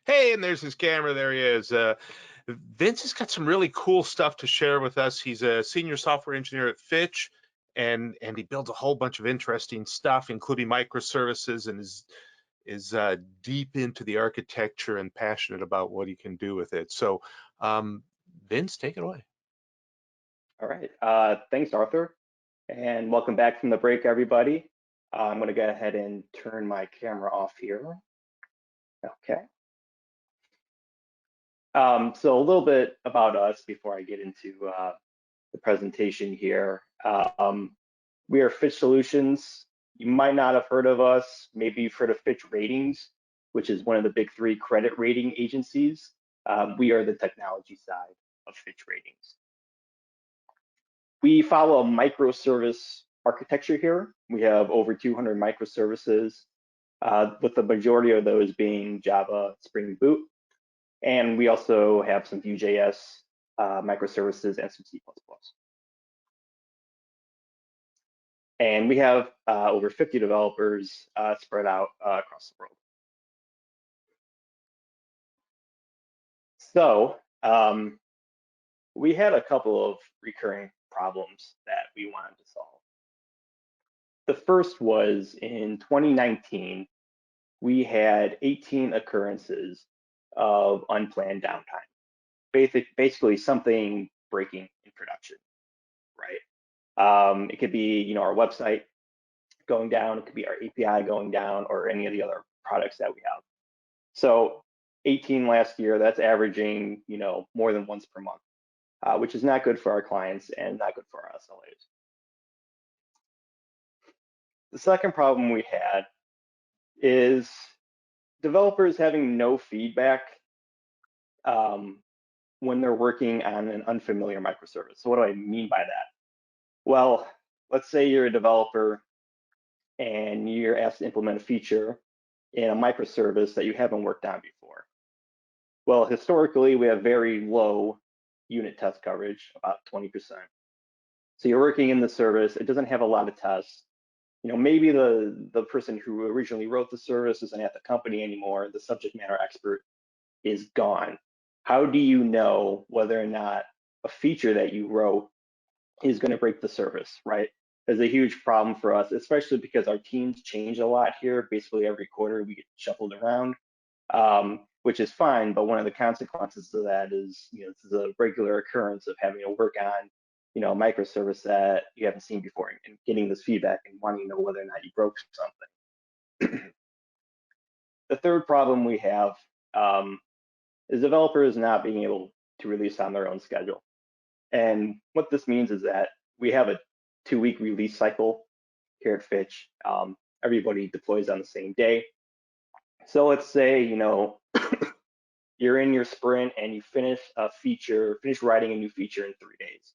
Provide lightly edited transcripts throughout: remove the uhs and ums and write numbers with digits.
Hey, and there's his camera. There he is. Vince has got some really cool stuff to share with us. He's a senior software engineer at Fitch, and he builds a whole bunch of interesting stuff, including microservices, and is deep into the architecture and passionate about what he can do with it. So, Vince, take it away. All right. Thanks, Arthur, and welcome back from the break, everybody. I'm going to go ahead and turn my camera off here. Okay. So a little bit about us before I get into the presentation here. We are Fitch Solutions. You might not have heard of us. Maybe you've heard of Fitch Ratings, which is one of the big three credit rating agencies. We are the technology side of Fitch Ratings. We follow a microservice architecture here. We have over 200 microservices, with the majority of those being Java, Spring Boot. And we also have some Vue.js microservices and some C++. And we have over 50 developers spread out across the world. So we had a couple of recurring problems that we wanted to solve. The first was in 2019, we had 18 occurrences of unplanned downtime. Basically something breaking in production, right? It could be, our website going down, it could be our API going down, or any of the other products that we have. So 18 last year, that's averaging, more than once per month, which is not good for our clients and not good for our SLAs. The second problem we had is developers having no feedback when they're working on an unfamiliar microservice. So what do I mean by that? Well, let's say you're a developer and you're asked to implement a feature in a microservice that you haven't worked on before. Well, historically, we have very low unit test coverage, about 20%. So you're working in the service, it doesn't have a lot of tests. Maybe the person who originally wrote the service isn't at the company anymore, the subject matter expert is gone. How do you know whether or not a feature that you wrote is going to break the service, right? There's a huge problem for us, especially because our teams change a lot here. Basically every quarter we get shuffled around, which is fine, but one of the consequences of that is, this is a regular occurrence of having to work on, a microservice that you haven't seen before and getting this feedback and wanting to know whether or not you broke something. The third problem we have is developers not being able to release on their own schedule. And what this means is that we have a 2-week release cycle here at Fitch. Everybody deploys on the same day. So let's say, you're in your sprint and you finish writing a new feature in 3 days.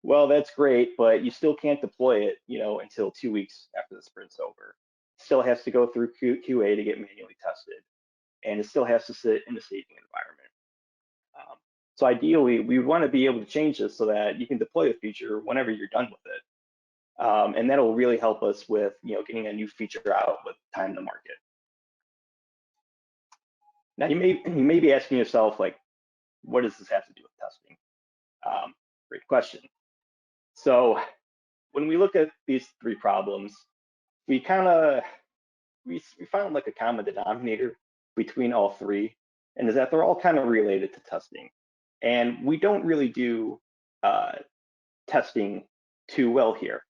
Well, that's great, but you still can't deploy it, until 2 weeks after the sprint's over. It still has to go through QA to get manually tested, and it still has to sit in a staging environment. So ideally, we want to be able to change this so that you can deploy a feature whenever you're done with it. And that'll really help us with, getting a new feature out with time to market. Now, you may be asking yourself, like, what does this have to do with testing? Great question. So when we look at these three problems, we found like a common denominator between all three, and is that they're all kind of related to testing. And we don't really do testing too well here.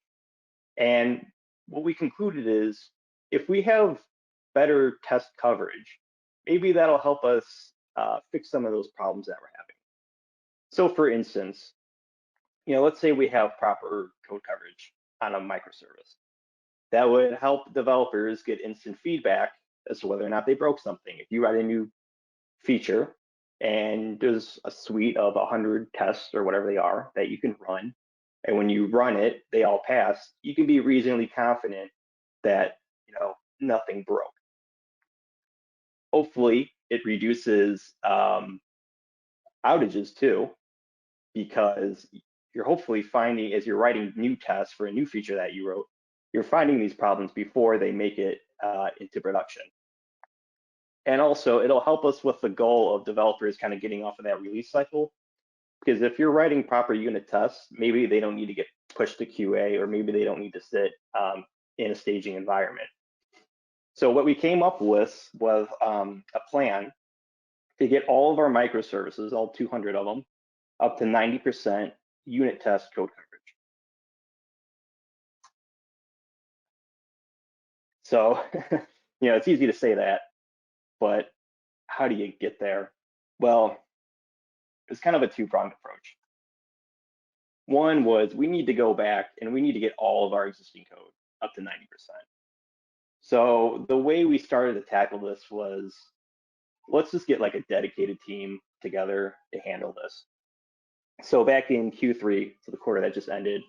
And what we concluded is, if we have better test coverage, maybe that'll help us fix some of those problems that we're having. So for instance, let's say we have proper code coverage on a microservice. That would help developers get instant feedback as to whether or not they broke something. If you write a new feature and there's a suite of 100 tests or whatever they are that you can run, and when you run it, they all pass, you can be reasonably confident that, nothing broke. Hopefully, it reduces outages too, because you're hopefully finding, as you're writing new tests for a new feature that you wrote, you're finding these problems before they make it into production. And also it'll help us with the goal of developers kind of getting off of that release cycle. Because if you're writing proper unit tests, maybe they don't need to get pushed to QA, or maybe they don't need to sit in a staging environment. So what we came up with was a plan to get all of our microservices, all 200 of them, up to 90% unit test code coverage. So, it's easy to say that, but how do you get there? Well, it's kind of a two-pronged approach. One was we need to go back and we need to get all of our existing code up to 90%. So the way we started to tackle this was, let's just get like a dedicated team together to handle this. So back in Q3, so the quarter that just ended,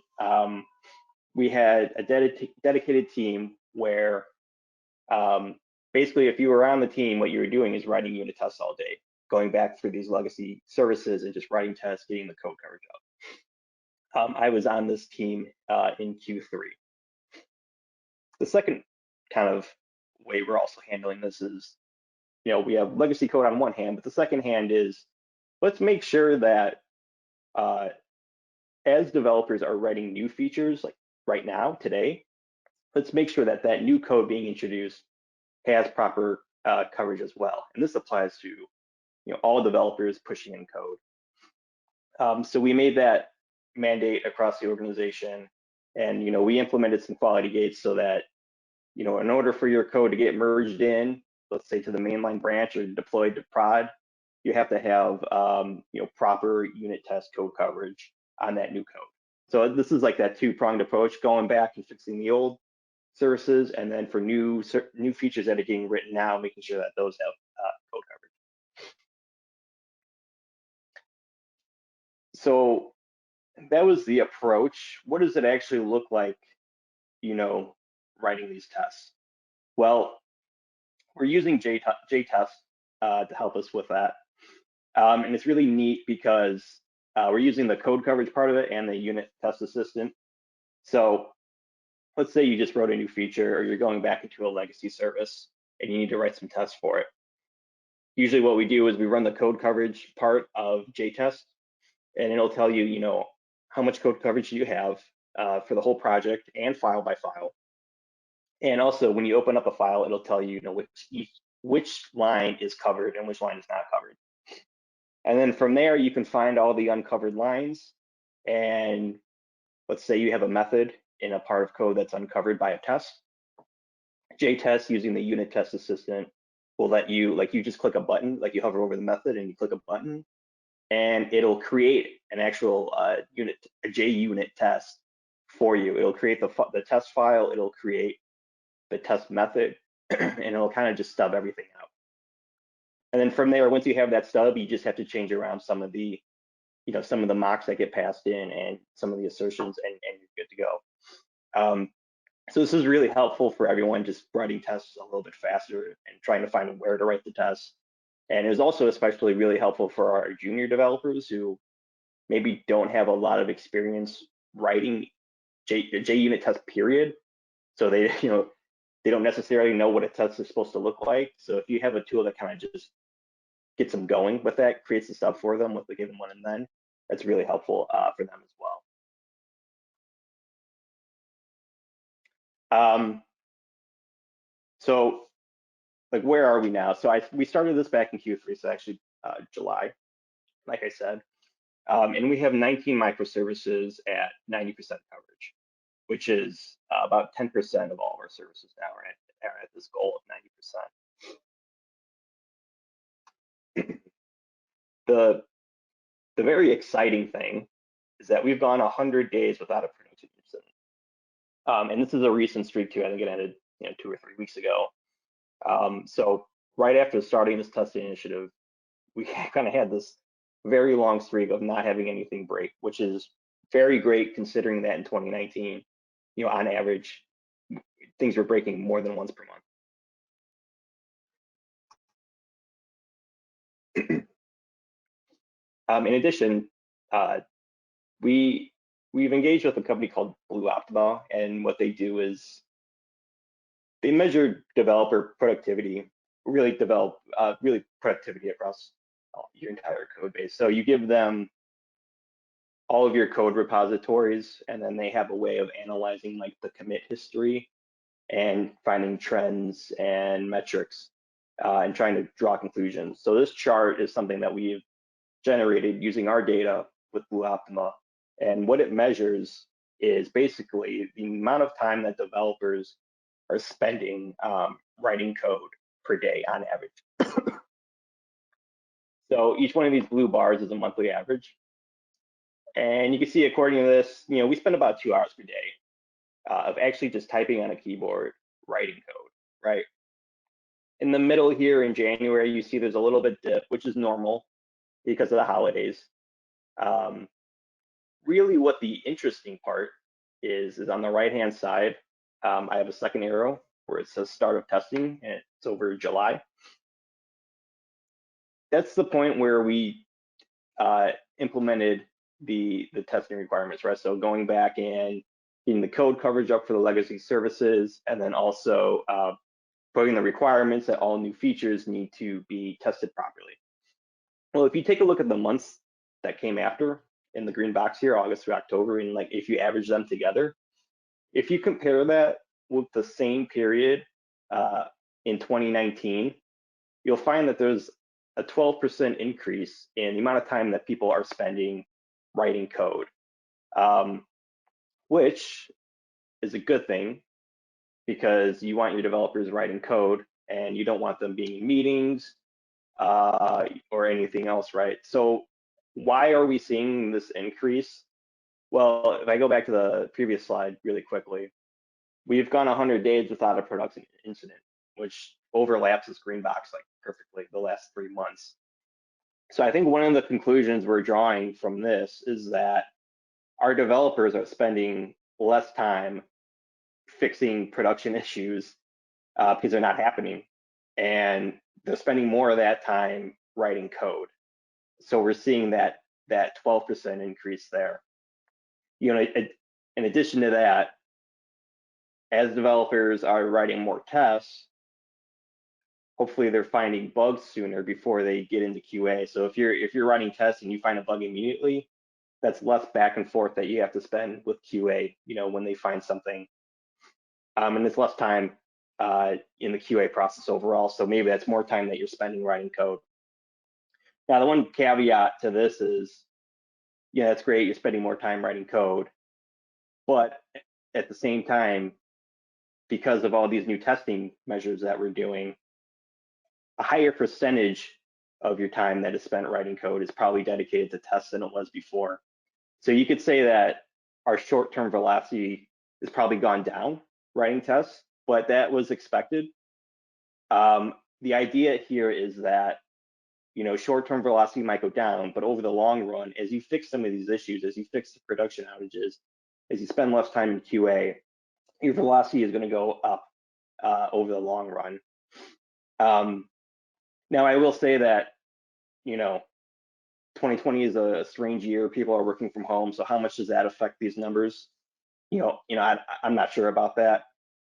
we had a dedicated team where basically if you were on the team, what you were doing is writing unit tests all day, going back through these legacy services and just writing tests, getting the code coverage up. I was on this team in Q3. The second kind of way we're also handling this is, we have legacy code on one hand, but the second hand is, let's make sure that as developers are writing new features, like right now, today, let's make sure that that new code being introduced has proper coverage as well. And this applies to all developers pushing in code. So we made that mandate across the organization, and we implemented some quality gates so that in order for your code to get merged in, let's say to the mainline branch or deployed to prod, you have to have proper unit test code coverage on that new code. So this is like that two-pronged approach, going back and fixing the old services, and then for new features that are getting written now, making sure that those have code coverage. So that was the approach. What does it actually look like, writing these tests? Well, we're using Jtest to help us with that. And it's really neat because we're using the code coverage part of it and the unit test assistant. So let's say you just wrote a new feature, or you're going back into a legacy service and you need to write some tests for it. Usually what we do is we run the code coverage part of Jtest, and it'll tell you, how much code coverage you have for the whole project and file by file. And also when you open up a file, it'll tell you, which line is covered and which line is not covered. And then from there, you can find all the uncovered lines. And let's say you have a method in a part of code that's uncovered by a test. Jtest, using the unit test assistant, will let you, you just click a button, you hover over the method and you click a button, and it'll create an actual a JUnit test for you. It'll create the test file, it'll create the test method, and it'll kind of just stub everything out. And then from there, once you have that stub, you just have to change around some of the, some of the mocks that get passed in and some of the assertions, and you're good to go. So this is really helpful for everyone just writing tests a little bit faster and trying to find where to write the tests. And it was also especially really helpful for our junior developers who maybe don't have a lot of experience writing JUnit test, period. So they, they don't necessarily know what a test is supposed to look like. So if you have a tool that kind of just gets them going with that, creates the stuff for them with the given one and then, that's really helpful for them as well. So where are we now? So we started this back in Q3, so actually July, like I said. And we have 19 microservices at 90% coverage, which is about 10% of all of our services now are at this goal of 90%. The very exciting thing is that we've gone 100 days without a production incident. And this is a recent streak too. I think it ended 2 or 3 weeks ago. So right after starting this testing initiative, we kind of had this very long streak of not having anything break, which is very great considering that in 2019, on average, things were breaking more than once per month. In addition, we've engaged with a company called Blue Optima, and what they do is they measure developer productivity really develop really productivity across your entire code base. So you give them all of your code repositories, and then they have a way of analyzing like the commit history and finding trends and metrics and trying to draw conclusions. So this chart is something that we've generated using our data with Blue Optima. And what it measures is basically the amount of time that developers are spending writing code per day on average. So each one of these blue bars is a monthly average. And you can see according to this, we spend about 2 hours per day of actually just typing on a keyboard, writing code, right? In the middle here in January, you see there's a little bit dip, which is normal because of the holidays. Really what the interesting part is on the right-hand side. I have a second arrow where it says start of testing, and it's over July. That's the point where we implemented the testing requirements, right? So going back and getting the code coverage up for the legacy services, and then also putting the requirements that all new features need to be tested properly. Well, if you take a look at the months that came after in the green box here, August through October, and like if you average them together, if you compare that with the same period in 2019, you'll find that there's a 12% increase in the amount of time that people are spending writing code, which is a good thing because you want your developers writing code and you don't want them being in meetings or anything else, right? So why are we seeing this increase? Well, if I go back to the previous slide really quickly, we've gone 100 days without a production incident, which overlaps this green box like perfectly the last 3 months. So I think one of the conclusions we're drawing from this is that our developers are spending less time fixing production issues because they're not happening, and they're spending more of that time writing code. So we're seeing that 12% increase there. In addition to that, as developers are writing more tests, hopefully they're finding bugs sooner before they get into QA. So if you're writing tests and you find a bug immediately, that's less back and forth that you have to spend with QA, when they find something. And it's less time in the QA process overall. So maybe that's more time that you're spending writing code. Now, the one caveat to this is, yeah, that's great, you're spending more time writing code, but at the same time, because of all these new testing measures that we're doing, a higher percentage of your time that is spent writing code is probably dedicated to tests than it was before. So you could say that our short-term velocity has probably gone down writing tests, but that was expected. The idea here is that short-term velocity might go down, but over the long run, as you fix some of these issues, as you fix the production outages, as you spend less time in QA, your velocity is going to go up over the long run. Now, I will say that 2020 is a strange year. People are working from home, so how much does that affect these numbers? I'm not sure about that.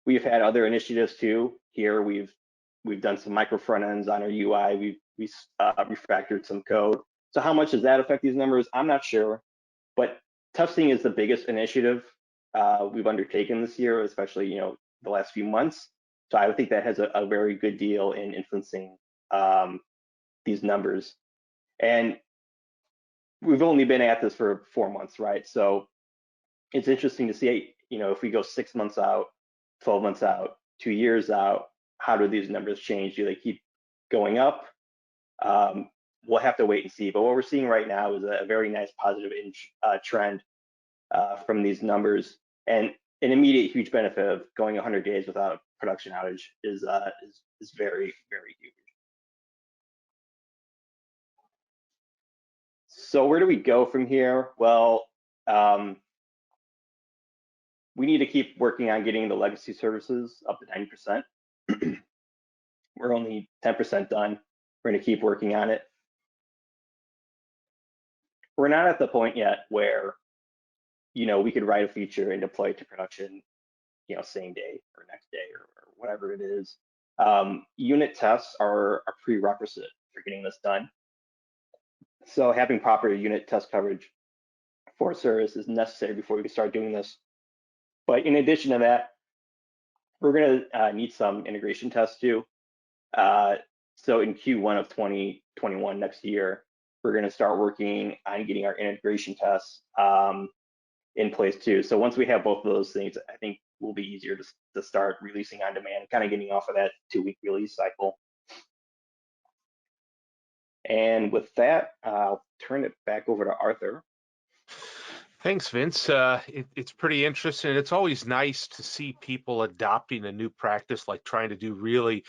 We've had other initiatives too. Here, we've done some micro front ends on our UI. We refactored some code. So how much does that affect these numbers? I'm not sure, but testing is the biggest initiative we've undertaken this year, especially the last few months. So I would think that has a very good deal in influencing these numbers. And we've only been at this for 4 months, right? So it's interesting to see, if we go 6 months out, 12 months out, 2 years out, how do these numbers change? Do they keep going up? We'll have to wait and see. But what we're seeing right now is a very nice positive trend from these numbers, and an immediate huge benefit of going 100 days without a production outage is very, very huge. So where do we go from here? Well, we need to keep working on getting the legacy services up to 90%. We're only 10% done. We're going to keep working on it. We're not at the point yet where we could write a feature and deploy it to production same day or next day or whatever it is. Unit tests are a prerequisite for getting this done. So having proper unit test coverage for a service is necessary before we can start doing this. But in addition to that, we're going to need some integration tests too. So in Q1 of 2021, next year, we're going to start working on getting our integration tests in place too. So once we have both of those things, I think will be easier to start releasing on demand, kind of getting off of that 2-week release cycle. And with that, I'll turn it back over to Arthur. Thanks, Vince. It's pretty interesting. It's always nice to see people adopting a new practice, like trying to do really,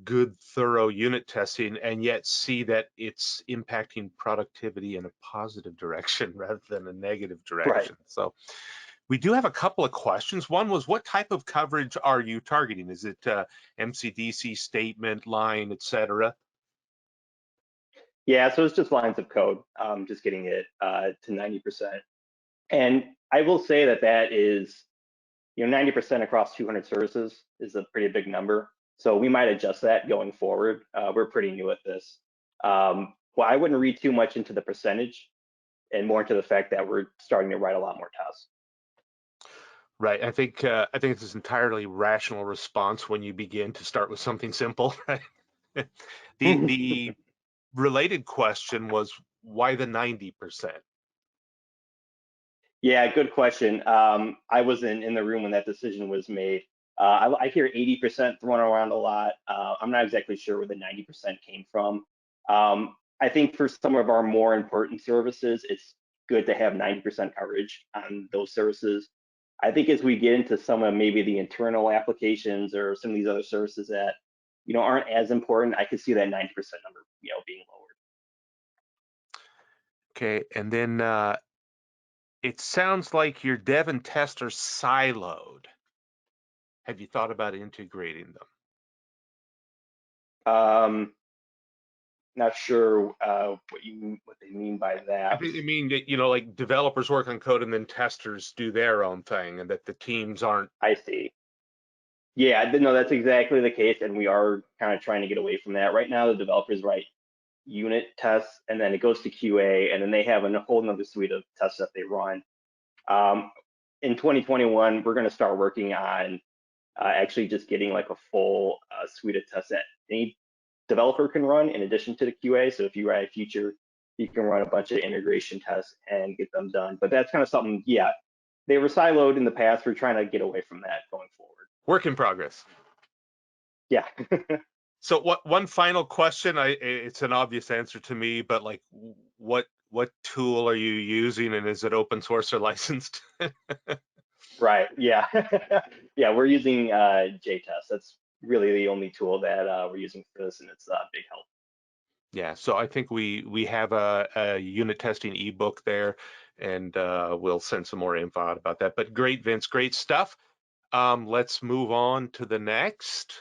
good, thorough unit testing, and yet see that it's impacting productivity in a positive direction rather than a negative direction. Right. So we do have a couple of questions. One was, what type of coverage are you targeting? Is it MCDC, statement, line, etc.? Yeah, so it's just lines of code, just getting it to 90%. And I will say that is, 90% across 200 services is a pretty big number. So we might adjust that going forward. We're pretty new at this. Well, I wouldn't read too much into the percentage and more into the fact that we're starting to write a lot more tests. Right. I think it's an entirely rational response when you begin to start with something simple. Right. The related question was, why the 90%? Yeah, good question. I wasn't in the room when that decision was made. I hear 80% thrown around a lot. I'm not exactly sure where the 90% came from. I think for some of our more important services, it's good to have 90% coverage on those services. I think as we get into some of maybe the internal applications or some of these other services that aren't as important, I could see that 90% number being lowered. Okay, and then it sounds like your dev and test are siloed. Have you thought about integrating them? Not sure what they mean by I that. think they mean that, like developers work on code and then testers do their own thing, and that the teams aren't. I see. Yeah, no, that's exactly the case, and we are kind of trying to get away from that. Right now, the developers write unit tests, and then it goes to QA, and then they have a whole nother suite of tests that they run. In 2021, we're going to start working on actually just getting like a full suite of tests that any developer can run in addition to the QA. So if you write a feature, you can run a bunch of integration tests and get them done. But that's kind of something, yeah, they were siloed in the past. We're trying to get away from that going forward. Work in progress. Yeah. So one final question, it's an obvious answer to me, but like what tool are you using, and is it open source or licensed? Right. Yeah. Yeah, we're using Jtest. That's really the only tool that we're using for this, and it's a big help. Yeah, so I think we have a unit testing ebook there, and we'll send some more info out about that. But great, Vince, great stuff. Let's move on to the next.